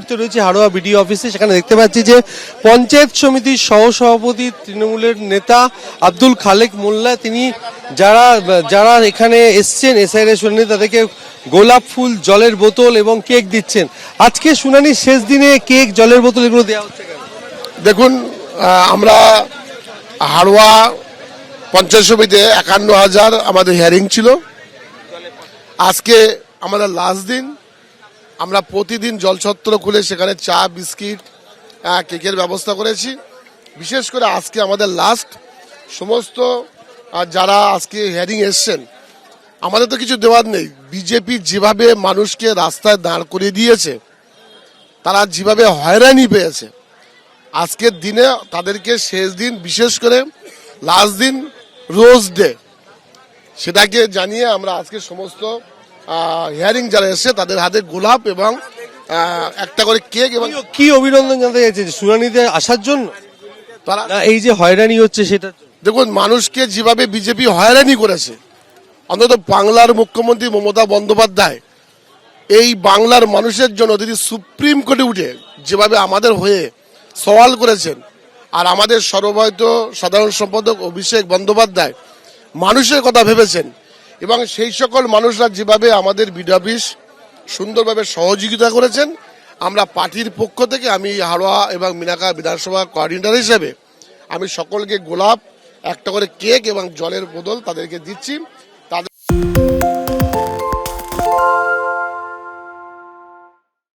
মুহূর্তে রয়েছে হাড়োয়া বিডিও অফিসে। সেখানে দেখতে পাচ্ছি যে পঞ্চায়েত সমিতির সহসভাপতি তৃণমূলের নেতা আব্দুল খালেক মোল্লা, তিনি যারা এখানে এসছেন এসআইআর শুনানি, তাদেরকে গোলাপ ফুল, জলের বোতল এবং কেক দিচ্ছেন। আজকে শুনানির শেষ দিনে কেক, জলের বোতল এগুলো দেওয়া হচ্ছে কেন? দেখুন, আমরা হাড়োয়া পঞ্চায়েত সমিতিতে 51,000 আমাদের হিয়ারিং ছিল। আজকে আমাদের লাস্ট দিন। আমরা প্রতিদিন জলছত্র খুলে সেখানে চা, বিস্কিট, কেকের ব্যবস্থা করেছি। বিশেষ করে আজকে আমাদের লাস্ট। সমস্ত যারা আজকে হিয়ারিং এসছেন, আমাদের তো কিছু দেওয়ার নেই। বিজেপি যেভাবে মানুষকে রাস্তায় দাঁড় করিয়ে দিয়েছে, তারা যেভাবে হয়রানি পেয়েছে, আজকের দিনে তাদেরকে শেষ দিন, বিশেষ করে লাস্ট দিন রোজ ডে, সেটাকে জানিয়ে আমরা আজকে সমস্ত হিয়ারিং যারা এসে তাদের হাতে গোলাপ এবং একটা করে কেক এবং কি অভিনন্দন জানতে চাইছে শুনানিতে আসার জন্য? তারা এই যে হয়রানি হচ্ছে সেটা, দেখুন, মানুষকে যেভাবে বিজেপি হয়রানি করেছে, অন্তত বাংলার মুখ্যমন্ত্রী মমতা বন্দ্যোপাধ্যায় এই বাংলার মানুষের জন্য তিনি সুপ্রিম কোর্টে উঠে যেভাবে আমাদের হয়ে সওয়াল করেছেন, আর আমাদের সর্বভারত সাধারণ সম্পাদক অভিষেক বন্দ্যোপাধ্যায় মানুষের কথা ভেবেছেন, এবং সেই সকল মানুষরা যেভাবে আমাদের বিডিও অফিস সুন্দরভাবে সহযোগিতা করেছেন, আমরা পার্টির পক্ষ থেকে, আমি হাড়োয়া এবং মিনাকা বিধানসভা কোঅর্ডিনেটর হিসেবে আমি সকলকে গোলাপ, একটা করে কেক এবং জলের বোতল তাদেরকে দিচ্ছি।